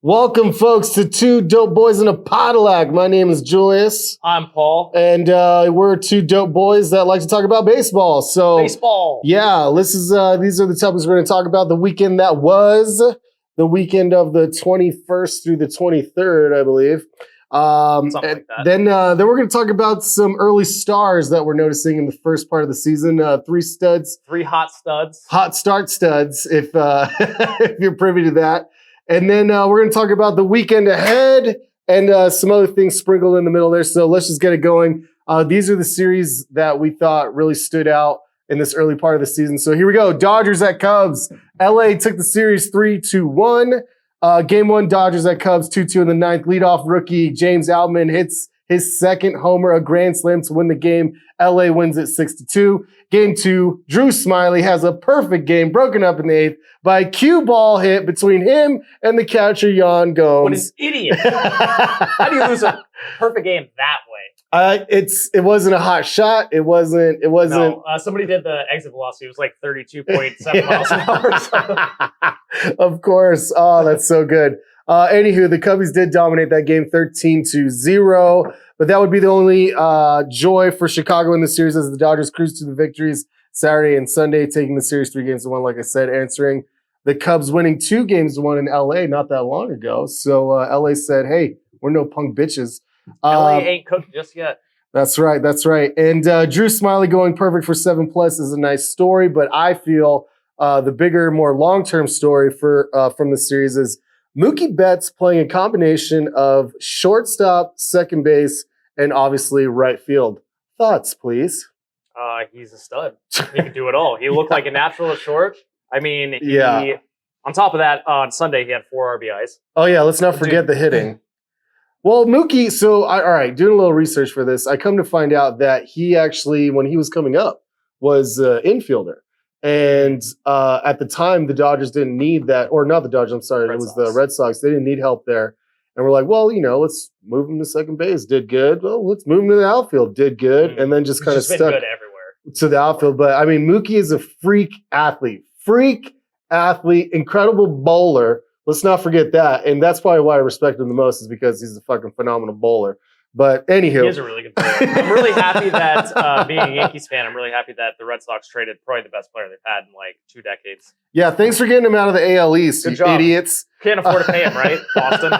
Welcome, folks, to Two Dope Boys in a Cadillac. My name is Julius. I'm Paul. And we're two dope boys that like to talk about baseball. So, Baseball. yeah, these are the topics we're going to talk about. The weekend that was, the weekend of the 21st through the 23rd, I believe. Something like that. Then we're going to talk about some early stars that we're noticing in the first part of the season. Three hot studs. hot start studs, if if you're privy to that. And then we're going to talk about the weekend ahead and some other things sprinkled in the middle there. So let's just get it going. These are the series that we thought really stood out in this early part of the season. So here we go. Dodgers at Cubs. LA took the series 3-1. Game one, Dodgers at Cubs, 2-2 in the ninth. Leadoff rookie James Outman hits his second homer, a grand slam to win the game. LA wins it 6-2. Game two, Drew Smyly has a perfect game, broken up in the eighth by a cue ball hit between him and the catcher, Yan Gomes. What an idiot. How do you lose a perfect game that way? It wasn't a hot shot. It wasn't. No, somebody did the exit velocity. It was like 32.7 miles an hour. Of course. Oh, that's so good. Anywho, the Cubbies did dominate that game 13-0, but that would be the only joy for Chicago in the series as the Dodgers cruise to the victories Saturday and Sunday, taking the series 3-1, like I said, answering the Cubs winning 2-1 in LA not that long ago. So LA said, hey, we're no punk bitches. LA ain't cooked just yet. That's right. And Drew Smyly going perfect for 7+ is a nice story, but I feel the bigger, more long-term story from the series is Mookie Betts playing a combination of shortstop, second base, and obviously right field. Thoughts, please? He's a stud. He can do it all. He looked like a natural at short. I mean, Yeah. On top of that, on Sunday, he had 4 RBIs. Oh, yeah, let's not forget the hitting. Well, Mookie, all right, doing a little research for this, I come to find out that he actually, when he was coming up, was infielder. And at the time, the Dodgers didn't need that, or not the Dodgers, I'm sorry, it was the Red Sox. They didn't need help there. And we're like, well, let's move him to second base. Did good. Well, let's move him to the outfield. Did good. And then just kind of stuck good everywhere to the outfield. But, I mean, Mookie is a freak athlete, incredible bowler. Let's not forget that. And that's probably why I respect him the most is because he's a fucking phenomenal bowler. But anywho. He is a really good player. I'm really happy that, being a Yankees fan, I'm really happy that the Red Sox traded probably the best player they've had in like 2 decades. Yeah, thanks for getting him out of the AL East, you idiots. Can't afford to pay him, right? Boston.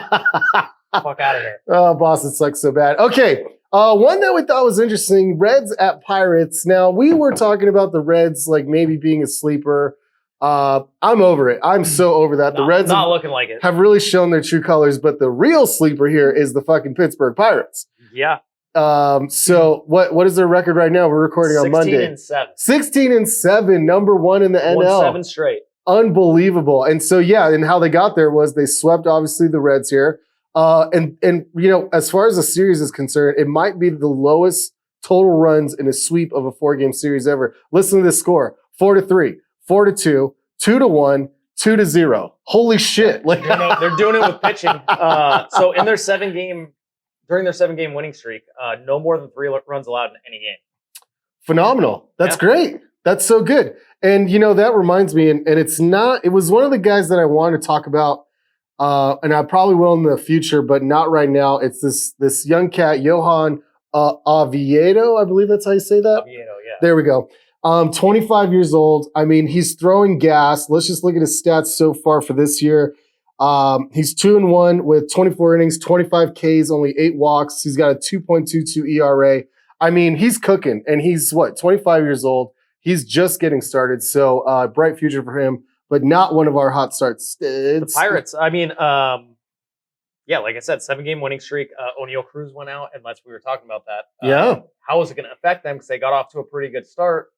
Fuck out of here. Oh, Boston sucks so bad. Okay, one that we thought was interesting, Reds at Pirates. Now, we were talking about the Reds like maybe being a sleeper. I'm over it. I'm so over that. The Reds not looking like it. Have really shown their true colors, but the real sleeper here is the fucking Pittsburgh Pirates. Yeah. So what is their record right now? We're recording on Monday. 16-7. 16-7, number one in the NL. Won 7 straight. Unbelievable. And so, yeah, and how they got there was they swept, obviously, the Reds here. And as far as the series is concerned, it might be the lowest total runs in a sweep of a 4-game series ever. Listen to this score. 4-3, 4-2, 2-1, 2-0. Holy shit. They're doing it with pitching. So in their 7-game winning streak, no more than 3 runs allowed in any game. Phenomenal. That's great. That's so good. And, that reminds me, and it was one of the guys that I wanted to talk about, and I probably will in the future, but not right now. It's this young cat, Johan Oviedo. I believe that's how you say that. Oviedo, yeah. There we go. 25 years old. I mean, he's throwing gas. Let's just look at his stats so far for this year. He's 2-1 with 24 innings, 25 Ks, only 8 walks. He's got a 2.22 ERA. I mean, he's cooking, and he's 25 years old. He's just getting started. So, bright future for him, but not one of our hot starts. The Pirates, I mean, yeah, like I said, 7-game winning streak. O'Neal Cruz went out, and we were talking about that. Yeah. How is it going to affect them? Because they got off to a pretty good start.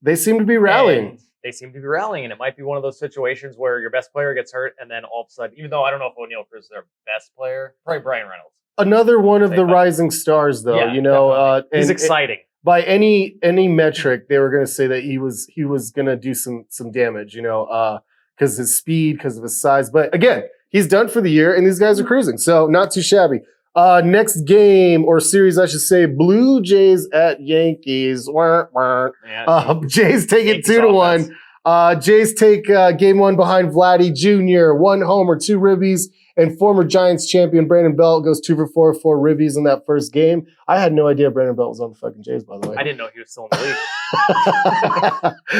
They seem to be rallying. And it might be one of those situations where your best player gets hurt, and then all of a sudden, even though I don't know if O'Neal Cruz is their best player, probably Brian Reynolds. Another one of the rising stars, though. Yeah, he's exciting. By any metric, they were going to say that he was going to do some damage, because his speed, because of his size. But again, he's done for the year, and these guys are cruising, so not too shabby. Next game or series, I should say, Blue Jays at Yankees. Jays take it 2-1. Jays take game one behind Vladdy Jr. 1 homer, 2 ribbies, And former Giants champion Brandon Belt goes 2 for 4, 4 ribbies in that first game. I had no idea Brandon Belt was on the fucking Jays, by the way. I didn't know he was still in the league.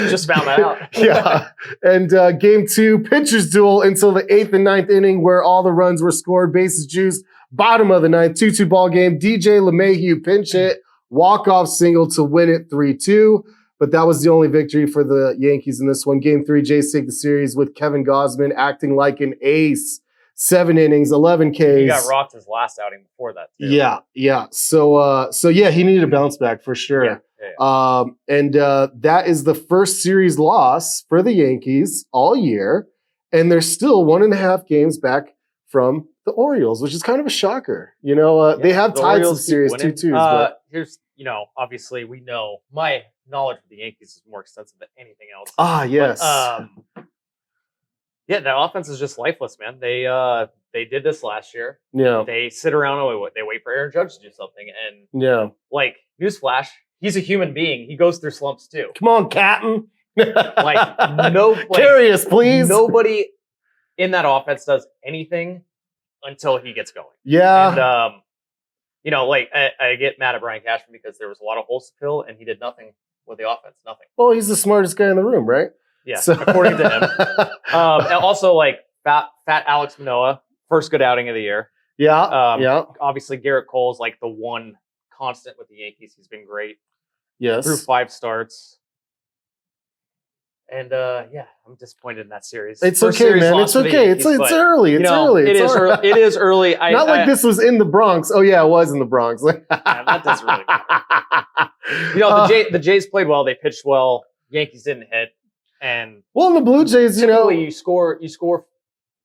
Just found that out. Yeah. And game 2, pitchers duel until the 8th and 9th inning where all the runs were scored, bases juiced. Bottom of the 9th, 2-2 ball game. DJ LeMahieu pinch hit, walk-off single to win it 3-2. But that was the only victory for the Yankees in this one. Game 3, Jays take the series with Kevin Gausman acting like an ace. 7 innings, 11 Ks. He got rocked his last outing before that, too. Yeah. So yeah, he needed a bounce back for sure. Yeah. That is the first series loss for the Yankees all year. And they're still 1.5 games back from the Orioles, which is kind of a shocker. You know, they have tied the series 2-2. But here's, obviously we know my knowledge of the Yankees is more extensive than anything else. Yes. But, yeah, that offense is just lifeless, man. They did this last year. Yeah. They sit around and they wait for Aaron Judge to do something. And newsflash, he's a human being. He goes through slumps too. Come on, Captain. Carry us, please. Nobody in that offense does anything until he gets going. Yeah. And I get mad at Brian Cashman because there was a lot of holes to fill and he did nothing with the offense. Nothing. Well, he's the smartest guy in the room, right? Yeah, according to him. And also, fat Alex Manoah, first good outing of the year. Yeah. Obviously, Garrett Cole's the one constant with the Yankees. He's been great. Yes. Through 5 starts. And I'm disappointed in that series. It's okay, man. It's okay. It's early. It's early. It is early. Not like this was in the Bronx. Oh yeah, it was in the Bronx. That doesn't really matter. The Jays played well. They pitched well. Yankees didn't hit. And the Blue Jays, you score.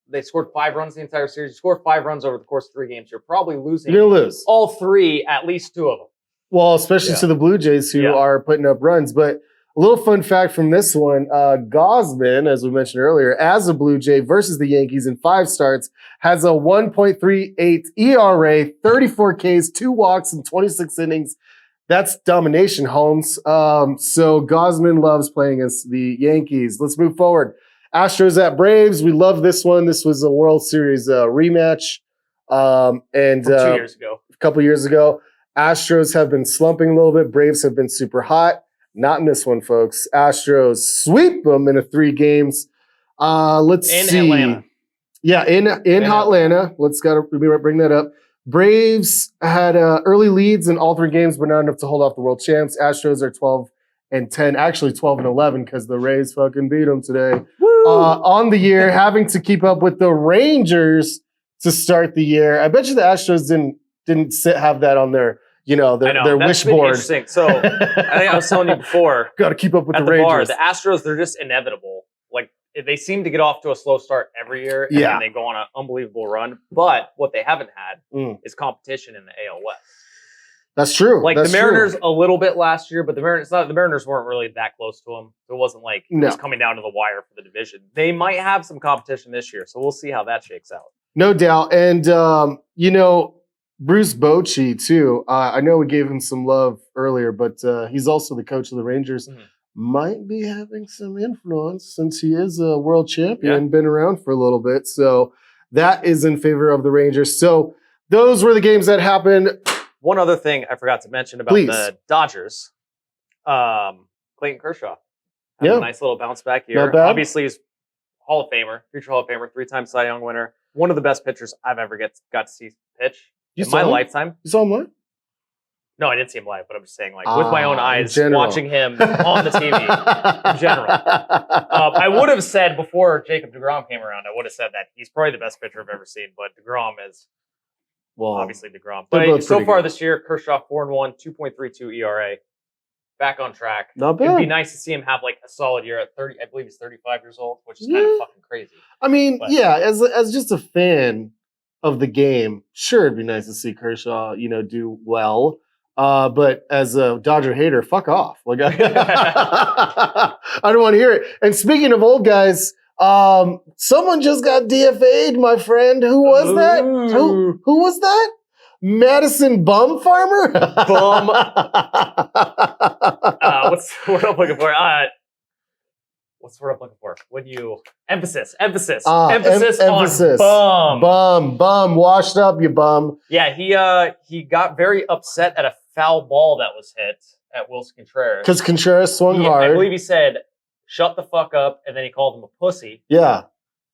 They scored 5 runs the entire series. You score 5 runs over the course of 3 games. You're probably losing. You're gonna lose all 3, at least 2 of them. Well, especially to the Blue Jays who are putting up runs. But a little fun fact from this one: Gausman, as we mentioned earlier, as a Blue Jay versus the Yankees in 5 starts, has a 1.38 ERA, 34 Ks, 2 walks, and 26 innings. That's domination, Holmes. So Gausman loves playing against the Yankees. Let's move forward. Astros at Braves. We love this one. This was a World Series rematch. From 2 years ago. A couple years ago. Astros have been slumping a little bit. Braves have been super hot. Not in this one, folks. Astros sweep them in 3 games. Let's see. Atlanta. Yeah, in Atlanta. Let's bring that up. Braves had early leads in all 3 games, but not enough to hold off the world champs. Astros are 12-10, actually 12-11 because the Rays fucking beat them today. On the year, having to keep up with the Rangers to start the year. I bet you the Astros didn't have that on their their wish board. Interesting. So I think I was telling you before. Got to keep up with the Rangers. The Astros, they're just inevitable. They seem to get off to a slow start every year, and then they go on an unbelievable run. But what they haven't had is competition in the AL West. That's true. The Mariners a little bit last year, but the Mariners weren't really that close to them. It wasn't it was coming down to the wire for the division. They might have some competition this year, so we'll see how that shakes out. No doubt. And Bruce Bochy too. I know we gave him some love earlier, but he's also the coach of the Rangers. Mm-hmm. Might be having some influence since he is a world champion, been around for a little bit. So that is in favor of the Rangers. So those were the games that happened. One other thing I forgot to mention about the Dodgers. Clayton Kershaw had a nice little bounce back year. Obviously, he's Hall of Famer, future Hall of Famer, 3-time Cy Young winner. One of the best pitchers I've ever got to see pitch in my lifetime. You saw him live? No, I didn't see him live, but I'm just saying, with my own eyes, watching him on the TV in general. I would have said before Jacob deGrom came around, I would have said that he's probably the best pitcher I've ever seen, but deGrom is obviously deGrom. But so far this year, Kershaw 4-1, 2.32 ERA, back on track. Not bad. It'd be nice to see him have a solid year at 30. I believe he's 35 years old, which is kind of fucking crazy. I mean, as just a fan of the game, sure, it'd be nice to see Kershaw, do well. But as a Dodger hater, fuck off. I don't want to hear it. And speaking of old guys, someone just got DFA'd, my friend. Who was that? Who was that? Madison Bum Farmer? Bum. What I'm looking for? what's the word I'm looking for? When you emphasis on bum, washed up, you bum. Yeah, he got very upset at a foul ball that was hit at Wilson Contreras because Contreras swung hard. I believe he said, "Shut the fuck up," and then he called him a pussy. Yeah.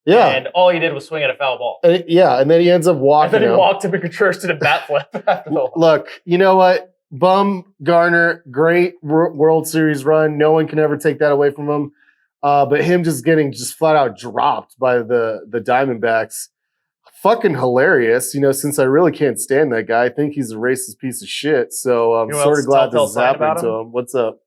And all he did was swing at a foul ball. And then he ends up walking. And then he walked him, and Contreras did a bat flip after the Look, you know what? Bumgarner, great World Series run. No one can ever take that away from him. But him just getting flat out dropped by the Diamondbacks, fucking hilarious. Since I really can't stand that guy, I think he's a racist piece of shit. So I'm sort of glad this is happening to him. What's up?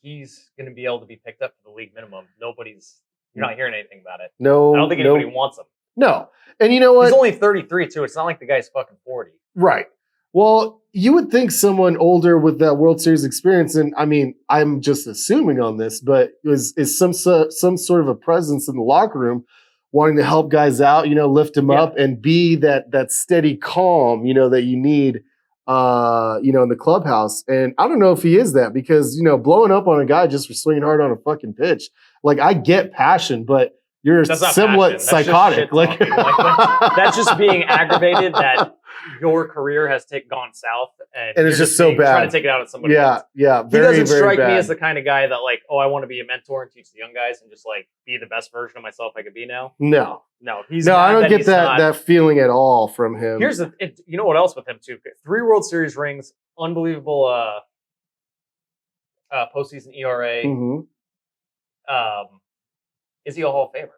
He's going to be able to be picked up to the league minimum. You're not hearing anything about it. No, I don't think anybody wants him. No, and you know what? He's only 33 too. It's not like the guy's fucking 40. Right. Well, you would think someone older with that World Series experience, and I mean, I'm just assuming on this, but is some sort of a presence in the locker room, wanting to help guys out, lift them up, and be that steady calm, that you need, in the clubhouse. And I don't know if he is that, because blowing up on a guy just for swinging hard on a fucking pitch, like, I get passion, but you're somewhat psychotic. That's just being aggravated that your career has gone south, and it's just so bad. Trying to take it out on somebody else. Yeah, he doesn't strike me as the kind of guy that I want to be a mentor and teach the young guys and just be the best version of myself I could be now. No, I don't get that feeling at all from him. You know what else with him too? 3 World Series rings, unbelievable postseason ERA. Mm-hmm. Is he a Hall of Famer?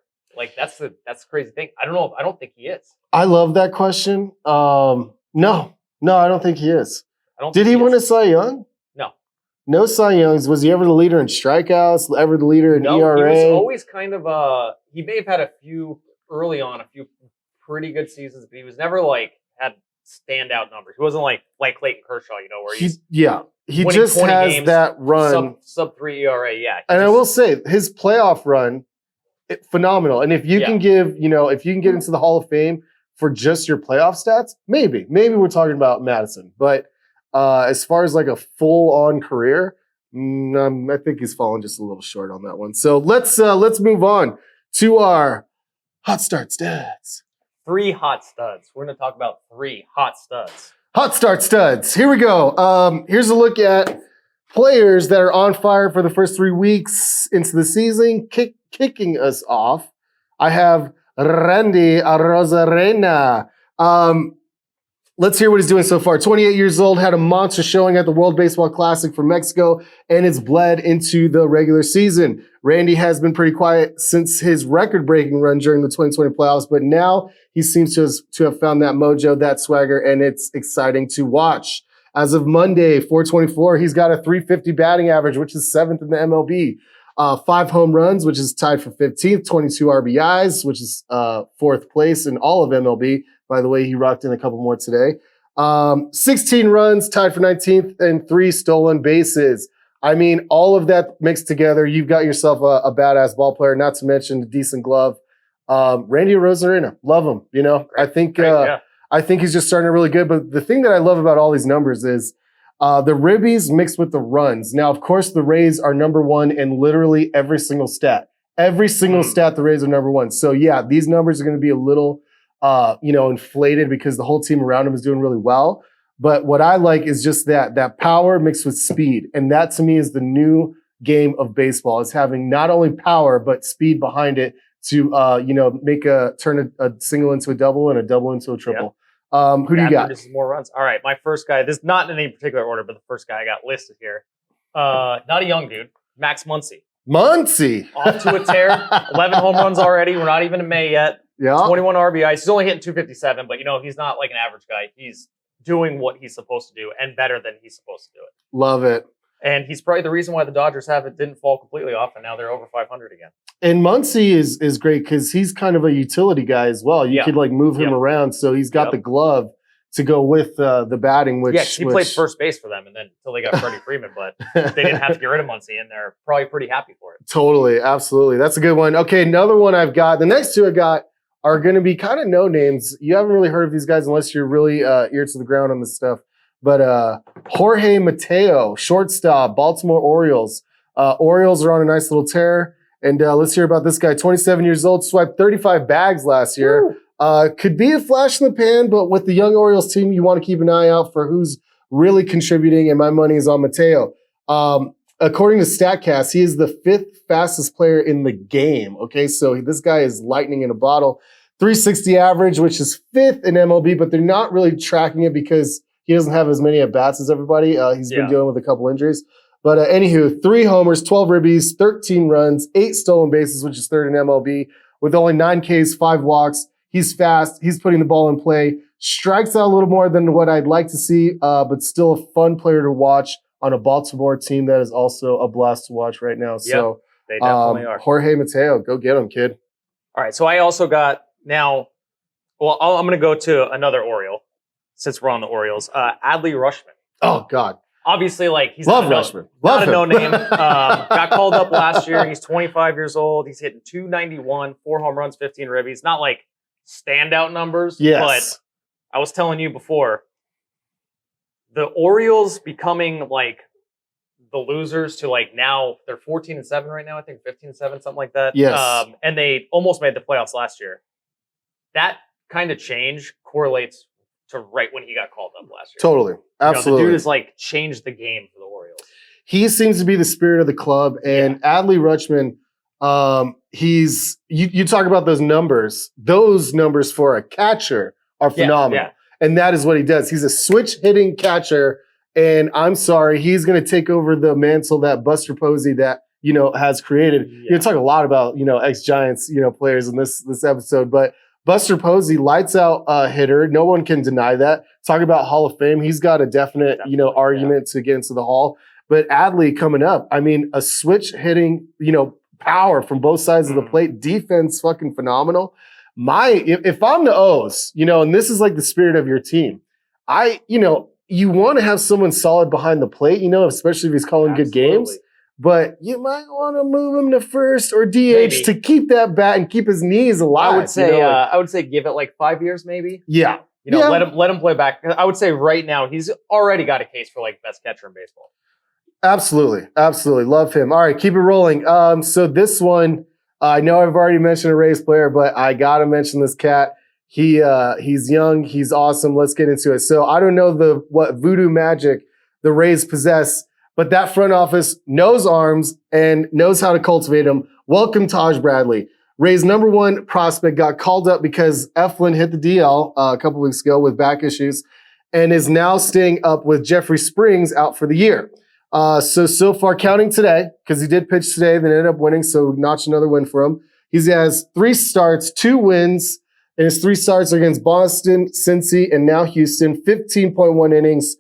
That's the crazy thing. I don't know. I don't think he is. I love that question. No, I don't think he is. Did he win a Cy Young? No Cy Youngs. Was he ever the leader in strikeouts? Ever the leader in ERA? He was always kind of he may have had a few pretty good seasons, but he was never had standout numbers. He wasn't like Clayton Kershaw, where he just has games, that run sub 3 ERA. Yeah, and I will say his playoff run, phenomenal. And if you can get into the Hall of Fame for just your playoff stats, maybe we're talking about Madison. But as far as a full-on career, I think he's fallen just a little short on that one. So let's move on to our hot start studs. 3 hot studs. We're going to talk about 3 hot studs. Hot start studs. Here we go. Here's a look at players that are on fire for the first 3 weeks into the season. Kicking us off, I have Randy Arozarena. Let's hear what he's doing so far. 28 years old, had a monster showing at the World Baseball Classic for Mexico, and it's bled into the regular season. Randy has been pretty quiet since his record-breaking run during the 2020 playoffs, but now he seems to have found that mojo, that swagger, and it's exciting to watch. As of Monday, 424, he's got a .350 batting average, which is 7th in the MLB. 5 home runs, which is tied for 15th, 22 RBIs, which is 4th place in all of MLB. By the way, he rocked in a couple more today. 16 runs, tied for 19th, and 3 stolen bases. I mean, all of that mixed together, you've got yourself a badass ball player, not to mention a decent glove. Randy Arozarena, love him. I think I think he's just starting really good. But the thing that I love about all these numbers is the ribbies mixed with the runs. Now, of course, the Rays are number 1 in literally every single stat. Every single stat, the Rays are number 1. So yeah, these numbers are going to be a little, inflated because the whole team around him is doing really well. But what I like is just that power mixed with speed. And that to me is the new game of baseball, is having not only power, but speed behind it to, turn a single into a double and a double into a triple. Yep. Who do you got? This is more runs. All right, my first guy, this is not in any particular order, but the first guy I got listed here. Not a young dude, Max Muncy. Muncy. Off to a tear. 11 home runs already. We're not even in May yet. Yeah. 21 RBIs. He's only hitting 257, but he's not like an average guy. He's doing what he's supposed to do and better than he's supposed to do it. Love it. And he's probably the reason why the Dodgers didn't fall completely off, and now they're over 500 again. And Muncy is great because he's kind of a utility guy as well. You could move him around, so he's got the glove to go with the batting. He played first base for them, and then until they got Freddie Freeman, but they didn't have to get rid of Muncy, and they're probably pretty happy for it. Totally, absolutely, that's a good one. Okay, another one I've got. The next 2 I got are going to be kind of no names. You haven't really heard of these guys unless you're really ear to the ground on this stuff. But Jorge Mateo, shortstop, Baltimore Orioles. Orioles are on a nice little tear. And let's hear about this guy, 27 years old, swiped 35 bags last year. Could be a flash in the pan, but with the young Orioles team, you want to keep an eye out for who's really contributing, and my money is on Mateo. According to StatCast, he is the 5th fastest player in the game. Okay, so this guy is lightning in a bottle. 360 average, which is 5th in MLB, but they're not really tracking it because he doesn't have as many at-bats as everybody. He's been dealing with a couple injuries. But anywho, 3 homers, 12 ribbies, 13 runs, 8 stolen bases, which is 3rd in MLB, with only 9 Ks, 5 walks. He's fast. He's putting the ball in play. Strikes out a little more than what I'd like to see, but still a fun player to watch on a Baltimore team that is also a blast to watch right now. So they definitely are. Jorge Mateo, go get him, kid. All right, so I also got I'm going to go to another Oriole since we're on the Orioles. Adley Rutschman. Oh, God. Obviously, he's Rutschman. Not a no-name. Got called up last year. He's 25 years old. He's hitting .291, 4 home runs, 15 ribbies. Not standout numbers, but I was telling you before, the Orioles becoming the losers to now they're 14-7 right now. I think 15-7, something like that. Yes. And they almost made the playoffs last year. That kind of change correlates to right when he got called up last year. Totally. Absolutely. The dude has changed the game for the Orioles. He seems to be the spirit of the club. And Adley Rutschman, you talk about those numbers. Those numbers for a catcher are phenomenal. Yeah. And that is what he does. He's a switch hitting catcher. And I'm sorry, he's going to take over the mantle that Buster Posey has created. You talk a lot about, ex-Giants, players in this episode, but Buster Posey, lights out hitter. No one can deny that. Talk about Hall of Fame. He's got a definite, argument to get into the Hall. But Adley coming up, a switch hitting, power from both sides of the plate. Defense fucking phenomenal. If I'm the O's, and this is the spirit of your team, you want to have someone solid behind the plate, especially if he's calling good games. But you might want to move him to first or DH to keep that bat and keep his knees alive. I would say give it 5 years, maybe. Yeah. Let him play back. I would say right now he's already got a case for best catcher in baseball. Absolutely. Absolutely. Love him. All right, keep it rolling. So this one, I know I've already mentioned a Rays player, but I got to mention this cat. He's young. He's awesome. Let's get into it. So I don't know what voodoo magic the Rays possess, but that front office knows arms and knows how to cultivate them. Welcome Taj Bradley. Rays' number 1 prospect got called up because Eflin hit the DL a couple weeks ago with back issues and is now staying up with Jeffrey Springs out for the year. So far, counting today, because he did pitch today, then ended up winning, so notch another win for him. He has 3 starts, 2 wins, and his 3 starts are against Boston, Cincy, and now Houston. 15.1 innings.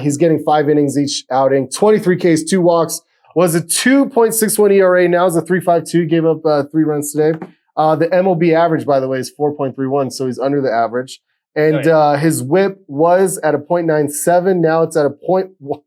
He's getting 5 innings each outing. 23 Ks, 2 walks. Was a 2.61 ERA. Now is a 3.52. Gave up 3 runs today. The MLB average, by the way, is 4.31, so he's under the average. And his whip was at a .97. Now it's at a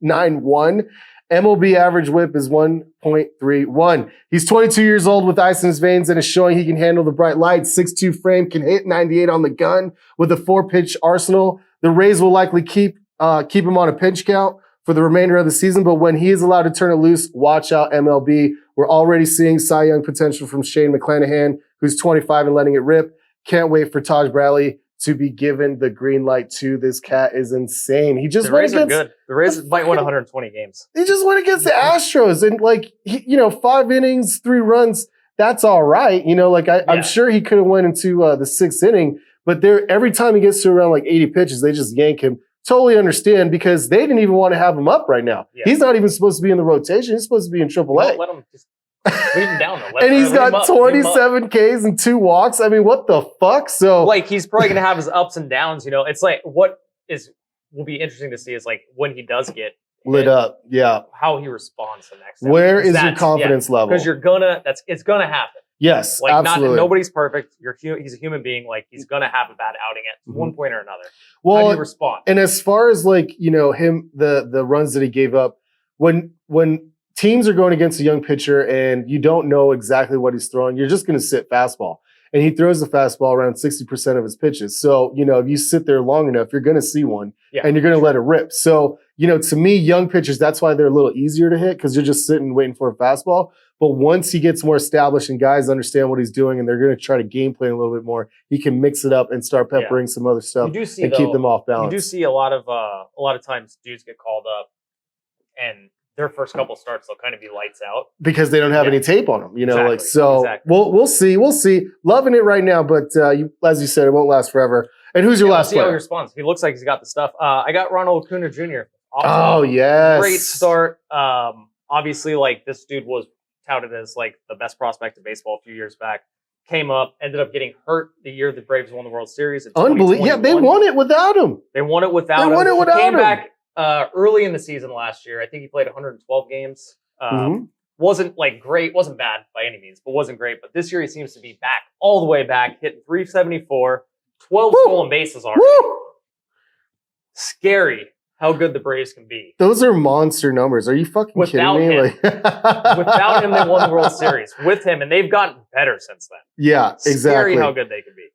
.91. MLB average whip is 1.31. He's 22 years old with ice in his veins and is showing he can handle the bright lights. 6'2" frame, can hit 98 on the gun with a 4-pitch arsenal. The Rays will likely keep him on a pitch count for the remainder of the season, but when he is allowed to turn it loose, watch out MLB. We're already seeing Cy Young potential from Shane McClanahan, who's 25 and letting it rip. Can't wait for Taj Bradley to be given the green light too. This cat is insane. He just went against good. The Rays might win 120 games. He just went against the Astros and 5 innings, 3 runs. That's all right. I'm sure he could have went into the 6th inning, but every time he gets to around 80 pitches, they just yank him. Totally understand because they didn't even want to have him up right now. Yeah. He's not even supposed to be in the rotation. He's supposed to be in AAA. Let him just leave him down though. And he's got 27 Ks and 2 walks. I mean, what the fuck? So he's probably gonna have his ups and downs. It's what will be interesting to see is when he does get lit up. Yeah, how he responds the next time. Where is your confidence level? Because it's gonna happen. Yes, absolutely. Nobody's perfect. He's a human being. He's gonna have a bad outing at one point or another. Well, how do you respond? And as far as him, the runs that he gave up, when teams are going against a young pitcher and you don't know exactly what he's throwing, you're just going to sit fastball. And he throws the fastball around 60% of his pitches. So, if you sit there long enough, you're going to see one and you're going to let it rip. So to me, young pitchers, that's why they're a little easier to hit because you're just sitting waiting for a fastball. But once he gets more established and guys understand what he's doing and they're going to try to game plan a little bit more, he can mix it up and start peppering some other stuff and keep them off balance. You do see a lot of times dudes get called up and their first couple starts, they'll kind of be lights out. Because they don't have any tape on them, Exactly. We'll see. Loving it right now, but as you said, it won't last forever. And who's your last player? See how he responds. He looks like he's got the stuff. I got Ronald Acuna Jr. Awesome. Oh, yes. Great start. Obviously, this dude was touted as the best prospect of baseball a few years back. Came up, ended up getting hurt the year the Braves won the World Series. Unbelievable. Yeah, they won it without him. They won it without him. He came back early in the season last year. I think he played 112 games. Wasn't great, wasn't bad by any means, but wasn't great. But this year he seems to be back, all the way back, hitting 374, 12 stolen bases already. Woo! Scary how good the Braves can be. Those are monster numbers. Are you fucking kidding me? Without him, they won the World Series. With him, and they've gotten better since then. Yeah, exactly. Scary how good they can be.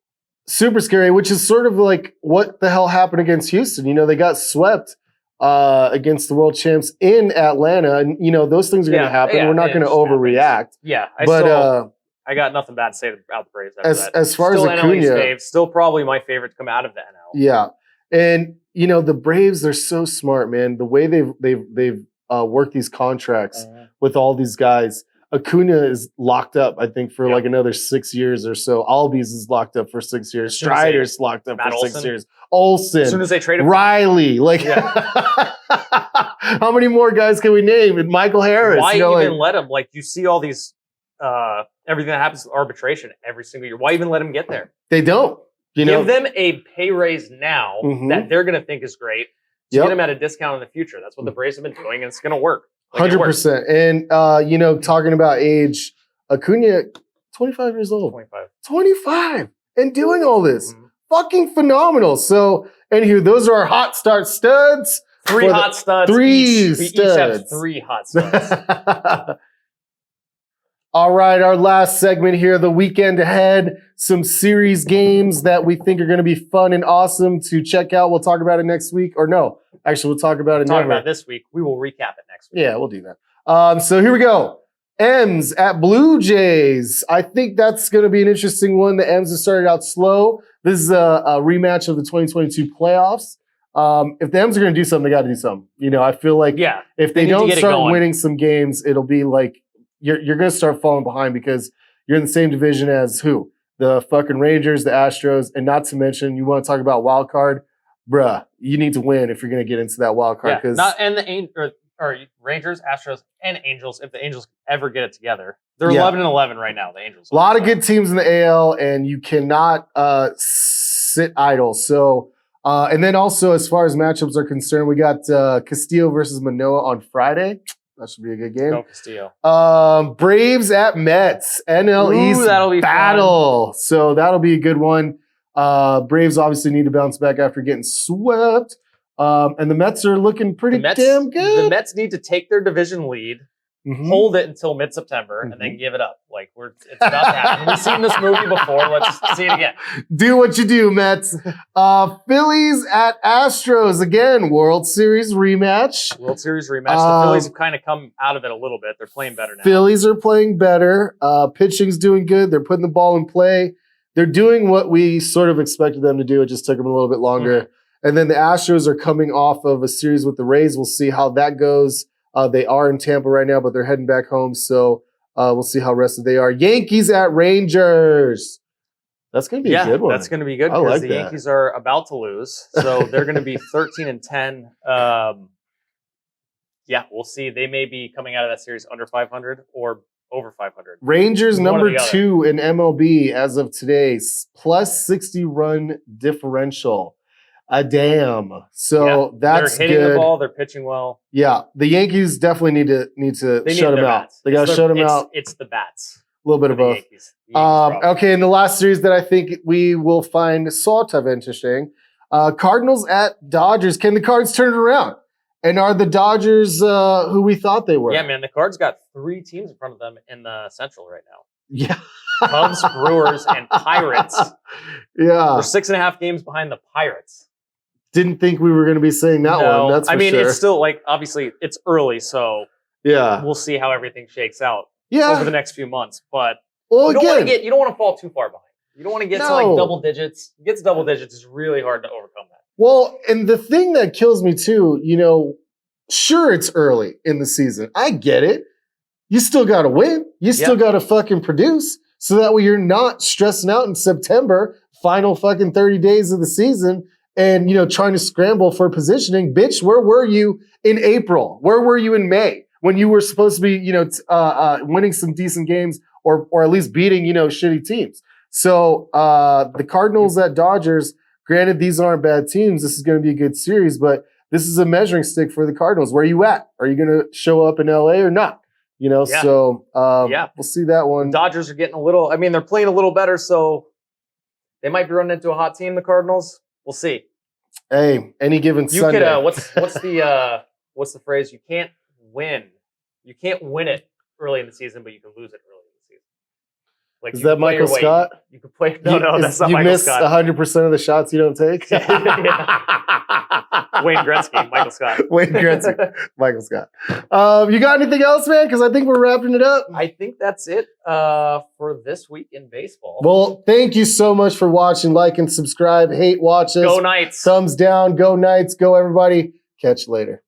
Super scary, which is sort of what the hell happened against Houston. They got swept against the world champs in Atlanta. And, those things are going to happen. We're not going to overreact. Yeah. I got nothing bad to say about the Braves after that. As far still as Acuna, NL still probably my favorite to come out of the NL. Yeah. And, the Braves, they're so smart, man. The way they've worked these contracts with all these guys. Acuna is locked up, I think, for another 6 years or so. Albies is locked up for 6 years. Strider's locked up for 6 years. Olsen. As soon as they trade him. Riley. How many more guys can we name? And Michael Harris. Why even let him? You see all these, everything that happens with arbitration every single year. Why even let him get there? They don't. Give them a pay raise now that they're going to think is great to get them at a discount in the future. That's what the Braves have been doing, and it's going to work. 100%. And, talking about age, Acuna, 25 years old. 25. And doing all this. Fucking phenomenal. So, anywho, those are our hot start studs. Three hot studs. We each have 3 hot studs. All right, our last segment here, the weekend ahead. Some series games that we think are going to be fun and awesome to check out. We'll talk about it next week. Or no, actually, we'll talk about it next week. Talk about this week. We will recap it next week. Yeah, we'll do that. So here we go. M's at Blue Jays. I think that's going to be an interesting one. The M's have started out slow. This is a rematch of the 2022 playoffs. If the M's are going to do something, they got to do something. I feel like if they don't start winning some games, it'll be you're going to start falling behind because you're in the same division as who? The fucking Rangers, the Astros, and not to mention, you want to talk about wild card? Bruh, you need to win if you're going to get into that wild card. Or Rangers, Astros, and Angels, if the Angels ever get it together. They're 11-11 right now, the Angels. A lot of good teams in the AL, and you cannot sit idle. So, and then also, as far as matchups are concerned, we got Castillo versus Manoah on Friday. That should be a good game. Go Castillo. Braves at Mets. NL East battle. Fun. So that'll be a good one. Braves obviously need to bounce back after getting swept. And the Mets are looking pretty damn good. The Mets need to take their division lead, hold it until mid-September, and then give it up. It's about to happen. We've seen this movie before. Let's see it again. Do what you do, Mets. Phillies at Astros. Again, World Series rematch. The Phillies have kind of come out of it a little bit. They're playing better now. Phillies are playing better. Pitching's doing good. They're putting the ball in play. They're doing what we sort of expected them to do. It just took them a little bit longer. And then the Astros are coming off of a series with the Rays. We'll see how that goes. They are in Tampa right now, but they're heading back home. So we'll see how rested they are. Yankees at Rangers. That's going to be a good one. That's going to be good because the Yankees are about to lose. So they're going to be 13-10. We'll see. They may be coming out of that series under 500 or over 500. Rangers number 2 in MLB as of today. Plus 60 run differential. Damn. So that's good. They're hitting the ball. They're pitching well. Yeah. The Yankees definitely need to shut them out. They got to shut them out. It's the bats. A little bit of both. Okay, in the last series that I think we will find sort of interesting, Cardinals at Dodgers. Can the Cards turn it around? And are the Dodgers who we thought they were? Yeah, man. The Cards got 3 teams in front of them in the Central right now. Yeah. Cubs, Brewers, and Pirates. Yeah. They're 6.5 games behind the Pirates. didn't think we were going to be saying that one. That's for sure. It's still like, obviously it's early, so yeah, we'll see how everything shakes out over the next few months. But you don't want to fall too far behind. You don't want to get to like double digits. Get to double digits is really hard to overcome that. Well, and the thing that kills me too, sure, it's early in the season. I get it. You still got to win. You still got to fucking produce, so that way you're not stressing out in September, final fucking 30 days of the season, and trying to scramble for positioning. Bitch, where were you in April? Where were you in May when you were supposed to be winning some decent games or at least beating shitty teams? So the Cardinals at Dodgers, granted these aren't bad teams. This is going to be a good series, but this is a measuring stick for the Cardinals. Where are you at? Are you going to show up in LA or not? So we'll see that one. The Dodgers are getting a little, they're playing a little better, so they might be running into a hot team, the Cardinals. We'll see. Hey, any given Sunday. What's the phrase? You can't win it early in the season, but you can lose it early in the season. Like, is that Michael Scott? You can play. No, that's not Michael Scott. You miss 100% of the shots you don't take. Wayne Gretzky, Michael Scott. Wayne Gretzky, Michael Scott. You got anything else, man? Because I think we're wrapping it up. I think that's it for this week in baseball. Well, thank you so much for watching. Like and subscribe. Hate watch us. Go Knights. Thumbs down. Go Knights. Go everybody. Catch you later.